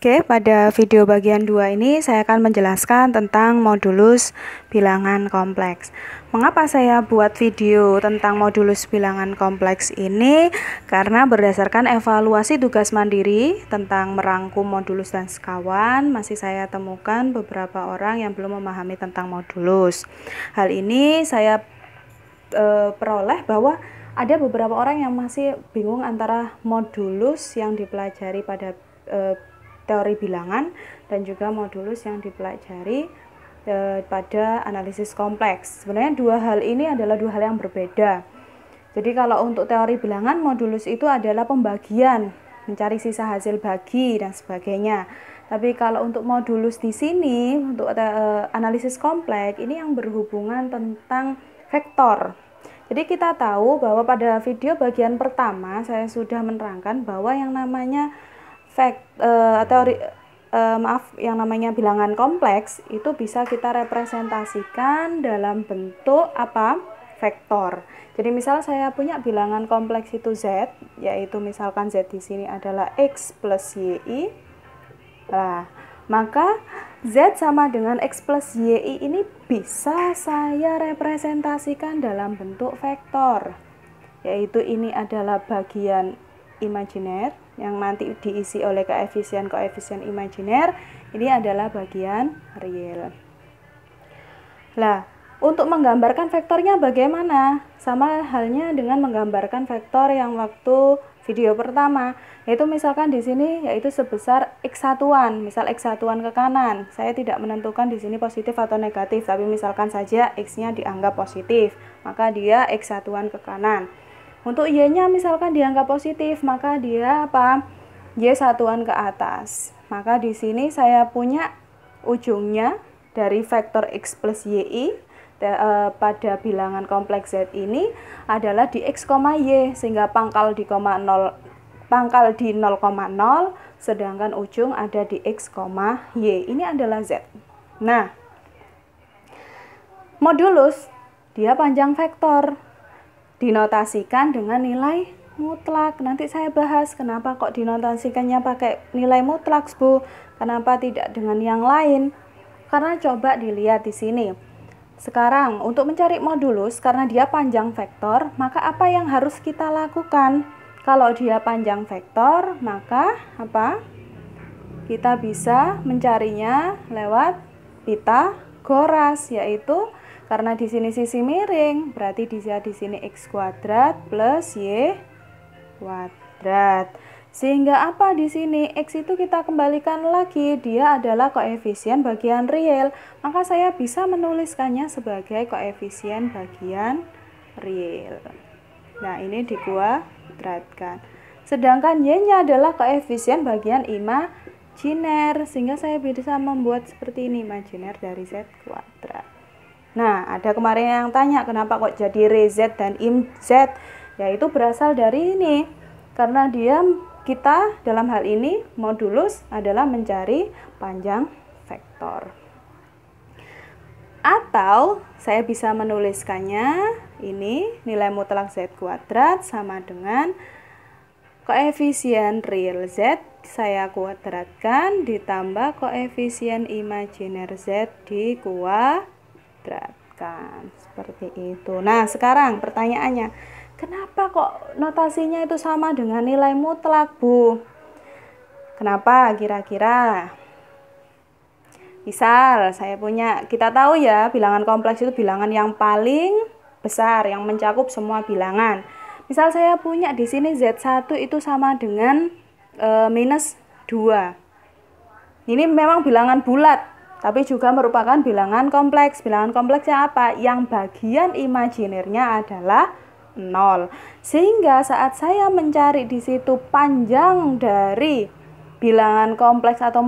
Oke, pada video bagian 2 ini saya akan menjelaskan tentang modulus bilangan kompleks. Mengapa saya buat video tentang modulus bilangan kompleks ini? Karena berdasarkan evaluasi tugas mandiri tentang merangkum modulus dan sekawan, masih saya temukan beberapa orang yang belum memahami tentang modulus. Hal ini saya peroleh bahwa ada beberapa orang yang masih bingung antara modulus yang dipelajari pada teori bilangan dan juga modulus yang dipelajari pada analisis kompleks. Sebenarnya dua hal ini adalah dua hal yang berbeda. Jadi kalau untuk teori bilangan, modulus itu adalah pembagian, mencari sisa hasil bagi dan sebagainya. Tapi kalau untuk modulus di sini, untuk analisis kompleks, ini yang berhubungan tentang vektor. Jadi kita tahu bahwa pada video bagian pertama saya sudah menerangkan bahwa yang namanya yang namanya bilangan kompleks itu bisa kita representasikan dalam bentuk apa? Vektor. Jadi misal saya punya bilangan kompleks itu Z, yaitu misalkan Z di sini adalah X plus YI. Nah, maka Z sama dengan X plus YI ini bisa saya representasikan dalam bentuk vektor, yaitu ini adalah bagian imajiner yang nanti diisi oleh koefisien imajiner, ini adalah bagian real. Nah, untuk menggambarkan vektornya bagaimana? Sama halnya dengan menggambarkan vektor yang waktu video pertama, yaitu misalkan di sini yaitu sebesar x1-an, misal x1-an ke kanan. Saya tidak menentukan di sini positif atau negatif, tapi misalkan saja x-nya dianggap positif, maka dia x1-an ke kanan. Untuk y-nya misalkan dianggap positif, maka dia apa? Y1-an ke atas. Maka di sini saya punya ujungnya dari vektor x plus yi pada bilangan kompleks Z ini adalah di x, y, sehingga pangkal di 0,0, sedangkan ujung ada di x, y. Ini adalah Z. Nah, modulus dia panjang vektor, dinotasikan dengan nilai mutlak. Nanti saya bahas kenapa kok dinotasikannya pakai nilai mutlak, Bu. Kenapa tidak dengan yang lain? Karena coba dilihat di sini. Sekarang untuk mencari modulus, karena dia panjang vektor, maka apa yang harus kita lakukan? Kalau dia panjang vektor, maka apa? Kita bisa mencarinya lewat Pitagoras, yaitu karena di sini sisi miring, berarti di sini x kuadrat plus y kuadrat. Sehingga apa di sini? X itu kita kembalikan lagi, dia adalah koefisien bagian real. Maka saya bisa menuliskannya sebagai koefisien bagian real. Nah, ini dikuadratkan. Sedangkan y-nya adalah koefisien bagian imajiner, sehingga saya bisa membuat seperti ini, imajiner dari z kuadrat. Nah, ada kemarin yang tanya kenapa kok jadi re z dan im z, yaitu berasal dari ini. Karena kita dalam hal ini modulus adalah mencari panjang vektor. Atau saya bisa menuliskannya ini nilai mutlak z kuadrat sama dengan koefisien real z saya kuadratkan ditambah koefisien imajiner z dikuadratkan. Seperti itu. Nah, sekarang pertanyaannya, kenapa kok notasinya itu sama dengan nilai mutlak, Bu? Kenapa kira-kira? Misal kita tahu ya, bilangan kompleks itu bilangan yang paling besar, yang mencakup semua bilangan. Misal saya punya di sini Z1 itu sama dengan minus 2. Ini memang bilangan bulat, tapi juga merupakan bilangan kompleks. Bilangan kompleksnya apa? Yang bagian imajinernya adalah 0. Sehingga saat saya mencari di situ panjang dari bilangan kompleks atau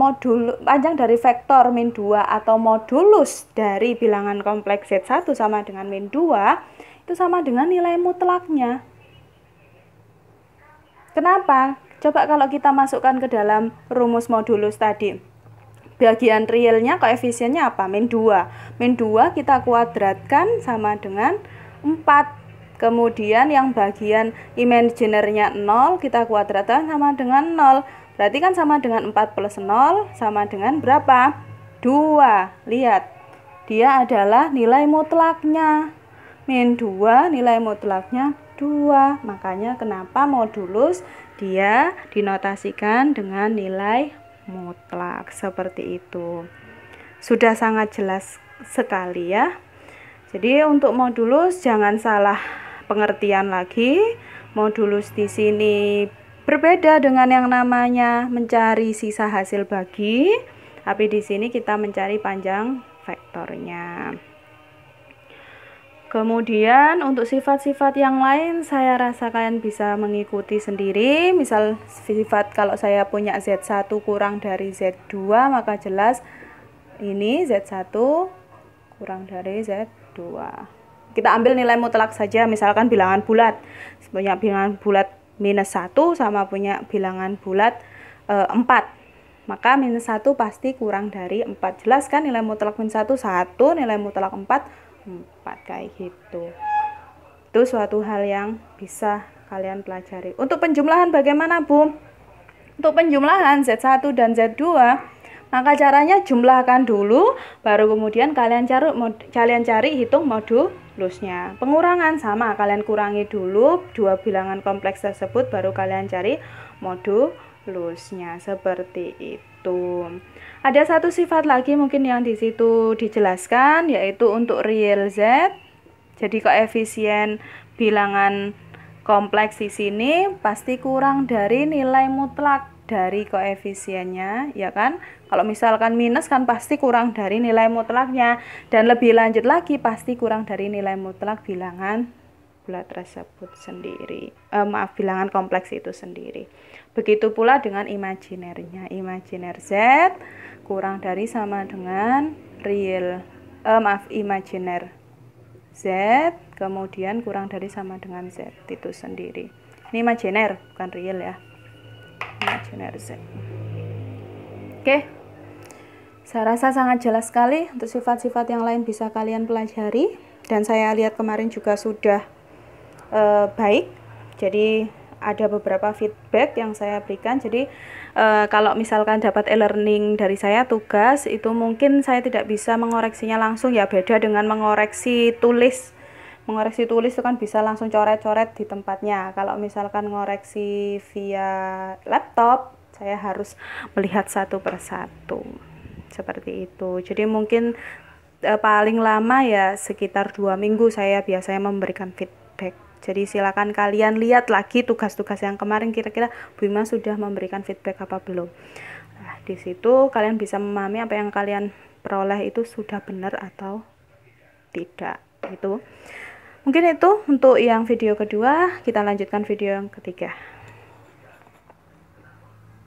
panjang dari vektor min 2 atau modulus dari bilangan kompleks Z1 sama dengan min 2, itu sama dengan nilai mutlaknya. Kenapa? Coba kalau kita masukkan ke dalam rumus modulus tadi. Bagian realnya koefisiennya apa? Min 2. Min 2 kita kuadratkan sama dengan 4. Kemudian yang bagian imajinernya 0 kita kuadratkan sama dengan 0. Berarti kan sama dengan 4 plus 0 sama dengan berapa? 2. Lihat, dia adalah nilai mutlaknya. Min 2 nilai mutlaknya 2. Makanya kenapa modulus dia dinotasikan dengan nilai mutlak. Seperti itu. Sudah sangat jelas sekali ya. Jadi untuk modulus jangan salah pengertian lagi. Modulus di sini berbeda dengan yang namanya mencari sisa hasil bagi, tapi di sini kita mencari panjang vektornya. Kemudian untuk sifat-sifat yang lain saya rasa kalian bisa mengikuti sendiri. Misal sifat kalau saya punya Z1 kurang dari Z2, maka jelas ini Z1 kurang dari Z2. Kita ambil nilai mutlak saja, misalkan bilangan bulat. Punya bilangan bulat minus 1 sama punya bilangan bulat 4. Maka minus 1 pasti kurang dari 4. Jelas kan nilai mutlak minus 1, 1, nilai mutlak 4, 4 kayak gitu. Itu suatu hal yang bisa kalian pelajari. Untuk penjumlahan bagaimana, Bu? Untuk penjumlahan Z1 dan Z2, maka caranya jumlahkan dulu, baru kemudian kalian cari hitung modulusnya. Pengurangan sama, kalian kurangi dulu dua bilangan kompleks tersebut, baru kalian cari modulusnya. Seperti itu. Ada satu sifat lagi mungkin yang di situ dijelaskan, yaitu untuk real Z. Jadi koefisien bilangan kompleks di sini pasti kurang dari nilai mutlak dari koefisiennya, ya kan? Kalau misalkan minus kan pasti kurang dari nilai mutlaknya, dan lebih lanjut lagi pasti kurang dari nilai mutlak bilangan bulat tersebut sendiri. Bilangan kompleks itu sendiri. Begitu pula dengan imajinernya. Imajiner Z kurang dari sama dengan real, imajiner Z kemudian kurang dari sama dengan Z itu sendiri. Ini imajiner bukan real ya. Imajiner Z. Oke. Saya rasa sangat jelas sekali. Untuk sifat-sifat yang lain bisa kalian pelajari, dan saya lihat kemarin juga sudah baik. Jadi ada beberapa feedback yang saya berikan. Jadi kalau misalkan dapat e-learning dari saya tugas, itu mungkin saya tidak bisa mengoreksinya langsung ya, beda dengan mengoreksi tulis. Mengoreksi tulis itu kan bisa langsung coret-coret di tempatnya. Kalau misalkan ngoreksi via laptop, saya harus melihat satu persatu. Seperti itu. Jadi mungkin paling lama ya sekitar 2 minggu saya biasanya memberikan feedback. Jadi silakan kalian lihat lagi tugas-tugas yang kemarin, kira-kira Bu Ima sudah memberikan feedback apa belum. Nah, di situ kalian bisa memahami apa yang kalian peroleh itu sudah benar atau tidak. Itu. Mungkin itu untuk yang video kedua, kita lanjutkan video yang ketiga.